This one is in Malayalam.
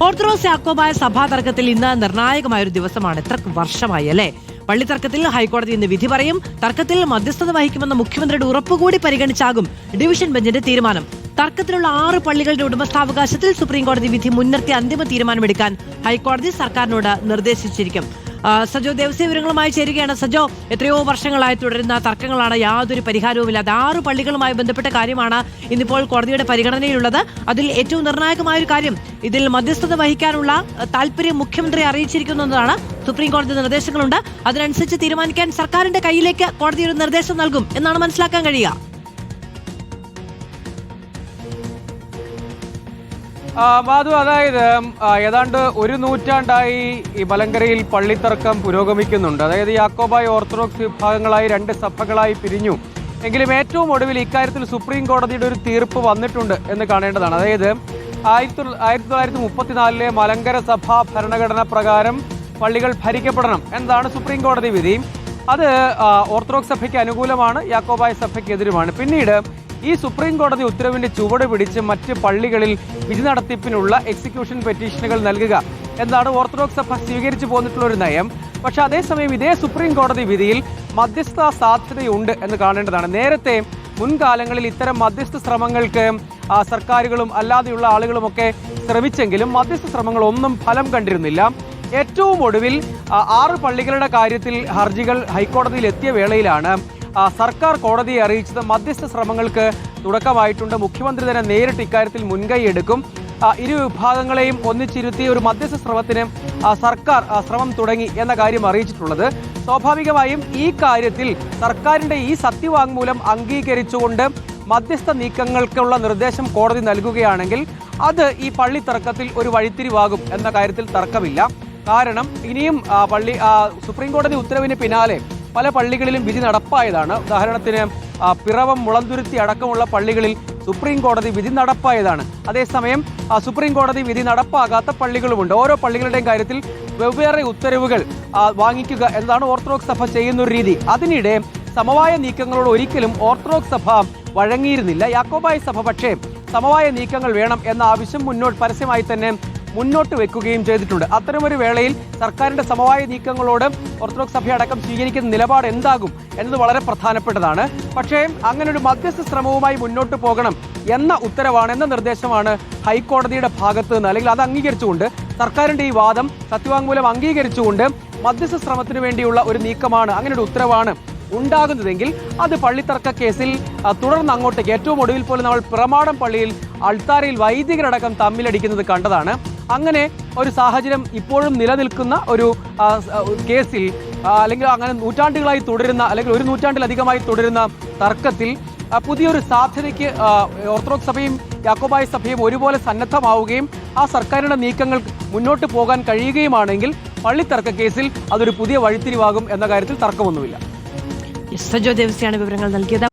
ഓർത്തഡോക്സ് യാക്കോബായ സഭാ തർക്കത്തിൽ ഇന്ന് നിർണായകമായൊരു ദിവസമാണ്. എത്ര വർഷമായി അല്ലേ? പള്ളി തർക്കത്തിൽ ഹൈക്കോടതി ഇന്ന് വിധി പറയും. തർക്കത്തിൽ മധ്യസ്ഥത വഹിക്കുമെന്ന മുഖ്യമന്ത്രിയുടെ ഉറപ്പുകൂടി പരിഗണിച്ചാകും ഡിവിഷൻ ബെഞ്ചിന്റെ തീരുമാനം. തർക്കത്തിലുള്ള 6 പള്ളികളുടെ ഉടമസ്ഥാവകാശത്തിൽ സുപ്രീംകോടതി വിധി മുൻനിർത്തി അന്തിമ തീരുമാനമെടുക്കാൻ ഹൈക്കോടതി സർക്കാരിനോട് നിർദ്ദേശിച്ചിരിക്കും. സജോ ദേവസ്വം വിവരങ്ങളുമായി ചേരുകയാണ്. സജോ, എത്രയോ വർഷങ്ങളായി തുടരുന്ന തർക്കങ്ങളാണ്, യാതൊരു പരിഹാരവുമില്ലാതെ 6 പള്ളികളുമായി ബന്ധപ്പെട്ട കാര്യമാണ് ഇന്നിപ്പോൾ കോടതിയുടെ പരിഗണനയിലുള്ളത്. അതിൽ ഏറ്റവും നിർണായകമായ ഒരു കാര്യം, ഇതിൽ മധ്യസ്ഥത വഹിക്കാനുള്ള താല്പര്യം മുഖ്യമന്ത്രി അറിയിച്ചിരിക്കുന്നതാണ്. സുപ്രീം കോടതി നിർദ്ദേശങ്ങളുണ്ട്, അതിനനുസരിച്ച് തീരുമാനിക്കാൻ സർക്കാരിന്റെ കയ്യിലേക്ക് കോടതി ഒരു നിർദ്ദേശം നൽകും എന്നാണ് മനസ്സിലാക്കാൻ കഴിയുക. മാധു, അതായത് ഏതാണ്ട് 1 നൂറ്റാണ്ടായി ഈ മലങ്കരയിൽ പള്ളിത്തർക്കം പുരോഗമിക്കുന്നുണ്ട്. അതായത് യാക്കോബായ ഓർത്തഡോക്സ് വിഭാഗങ്ങളായി 2 സഭകളായി പിരിഞ്ഞു. എങ്കിലും ഏറ്റവും ഒടുവിൽ ഇക്കാര്യത്തിൽ സുപ്രീം കോടതിയുടെ ഒരു തീർപ്പ് വന്നിട്ടുണ്ട് എന്ന് കാണേണ്ടതാണ്. അതായത് 1934 മലങ്കര സഭാ ഭരണഘടന പ്രകാരം പള്ളികൾ ഭരിക്കപ്പെടണം എന്നതാണ് സുപ്രീം കോടതി വിധി. അത് ഓർത്തഡോക്സ് സഭയ്ക്ക് അനുകൂലമാണ്, യാക്കോബായ സഭയ്ക്ക് എതിരുമാണ്. പിന്നീട് ഈ സുപ്രീം കോടതി ഉത്തരവിന്റെ ചുവട് പിടിച്ച് മറ്റ് പള്ളികളിൽ വിധി നടത്തിപ്പിനുള്ള എക്സിക്യൂഷൻ പെറ്റീഷനുകൾ നൽകുക എന്നാണ് ഓർത്തഡോക്സ് സഭ സ്വീകരിച്ചു പോന്നിട്ടുള്ള ഒരു നയം. പക്ഷെ അതേസമയം ഇതേ സുപ്രീം കോടതി വിധിയിൽ മധ്യസ്ഥ സാധ്യതയുണ്ട് എന്ന് കാണേണ്ടതാണ്. നേരത്തെ മുൻകാലങ്ങളിൽ ഇത്തരം മധ്യസ്ഥ ശ്രമങ്ങൾക്ക് സർക്കാരുകളും അല്ലാതെയുള്ള ആളുകളുമൊക്കെ ശ്രമിച്ചെങ്കിലും മധ്യസ്ഥ ശ്രമങ്ങൾ ഒന്നും ഫലം കണ്ടിരുന്നില്ല. ഏറ്റവും ഒടുവിൽ 6 പള്ളികളുടെ കാര്യത്തിൽ ഹർജികൾ ഹൈക്കോടതിയിൽ എത്തിയ വേളയിലാണ് സർക്കാർ കോടതിയെ അറിയിച്ചത് മധ്യസ്ഥ ശ്രമങ്ങൾക്ക് തുടക്കമായിട്ടുണ്ട്. മുഖ്യമന്ത്രി തന്നെ നേരിട്ട് ഇക്കാര്യത്തിൽ മുൻകൈ എടുക്കും. ഇരു വിഭാഗങ്ങളെയും ഒന്നിച്ചിരുത്തി ഒരു മധ്യസ്ഥ ശ്രമത്തിന് സർക്കാർ ശ്രമം തുടങ്ങി എന്ന കാര്യം അറിയിച്ചിട്ടുള്ളത്. സ്വാഭാവികമായും ഈ കാര്യത്തിൽ സർക്കാരിന്റെ ഈ സത്യവാങ്മൂലം അംഗീകരിച്ചുകൊണ്ട് മധ്യസ്ഥ നീക്കങ്ങൾക്കുള്ള നിർദ്ദേശം കോടതി നൽകുകയാണെങ്കിൽ അത് ഈ പള്ളി തർക്കത്തിൽ ഒരു വഴിത്തിരിവാകും എന്ന കാര്യത്തിൽ തർക്കമില്ല. കാരണം ഇനിയും സുപ്രീം കോടതി ഉത്തരവിന് പിന്നാലെ പല പള്ളികളിലും വിധി നടപ്പായതാണ്. ഉദാഹരണത്തിന് പിറവം, മുളന്തുരുത്തി അടക്കമുള്ള പള്ളികളിൽ സുപ്രീം കോടതി വിധി നടപ്പായതാണ്. അതേസമയം സുപ്രീം കോടതി വിധി നടപ്പാകാത്ത പള്ളികളുമുണ്ട്. ഓരോ പള്ളികളുടെയും കാര്യത്തിൽ വെവ്വേറെ ഉത്തരവുകൾ വാങ്ങിക്കുക എന്നതാണ് ഓർത്തഡോക്സ് സഭ ചെയ്യുന്ന ഒരു രീതി. അതിനിടെ സമവായ നീക്കങ്ങളോട് ഒരിക്കലും ഓർത്തഡോക്സ് സഭ വഴങ്ങിയിരുന്നില്ല. യാക്കോബായ സഭ പക്ഷേ സമവായ നീക്കങ്ങൾ വേണം എന്ന ആവശ്യം പരസ്യമായി തന്നെ മുന്നോട്ട് വെക്കുകയും ചെയ്തിട്ടുണ്ട്. അത്തരമൊരു വേളയിൽ സർക്കാരിന്റെ സമവായ നീക്കങ്ങളോട് ഓർത്തഡോക്സ് സഭയടക്കം സ്വീകരിക്കുന്ന നിലപാട് എന്താകും എന്നത് വളരെ പ്രധാനപ്പെട്ടതാണ്. പക്ഷേ അങ്ങനെ ഒരു മധ്യസ്ഥ ശ്രമവുമായി മുന്നോട്ട് പോകണം എന്ന എന്ന നിർദ്ദേശമാണ് ഹൈക്കോടതിയുടെ ഭാഗത്ത് നിന്ന്, അല്ലെങ്കിൽ അത് അംഗീകരിച്ചുകൊണ്ട് സർക്കാരിന്റെ ഈ വാദം സത്യവാങ്മൂലം അംഗീകരിച്ചുകൊണ്ട് മധ്യസ്ഥ ശ്രമത്തിന് വേണ്ടിയുള്ള ഒരു നീക്കമാണ്, അങ്ങനെ ഒരു ഉത്തരവാണ് ഉണ്ടാകുന്നതെങ്കിൽ അത് പള്ളിത്തർക്ക കേസിൽ തുടർന്ന് അങ്ങോട്ടേക്ക് ഏറ്റവും ഒടുവിൽ പോലും നമ്മൾ പിറമാടം പള്ളിയിൽ അൾത്താരയിൽ വൈദികരടക്കം തമ്മിലടിക്കുന്നത് കണ്ടതാണ്. അങ്ങനെ ഒരു സാഹചര്യം ഇപ്പോഴും നിലനിൽക്കുന്ന ഒരു കേസിൽ അല്ലെങ്കിൽ അങ്ങനെ നൂറ്റാണ്ടുകളായി തുടരുന്ന, അല്ലെങ്കിൽ 1 നൂറ്റാണ്ടിലധികമായി തുടരുന്ന തർക്കത്തിൽ പുതിയൊരു സാധ്യതയ്ക്ക് ഓർത്തഡോക്സ് സഭയും യാക്കോബായ സഭയും ഒരുപോലെ സന്നദ്ധമാവുകയും ആ സർക്കാരിന്റെ നീക്കങ്ങൾ മുന്നോട്ട് പോകാൻ കഴിയുകയുമാണെങ്കിൽ പള്ളിത്തർക്ക കേസിൽ അതൊരു പുതിയ വഴിത്തിരിവാകും എന്ന കാര്യത്തിൽ തർക്കമൊന്നുമില്ല. സജോ ദേവസ്യാണ് വിവരങ്ങൾ നൽകിയത്.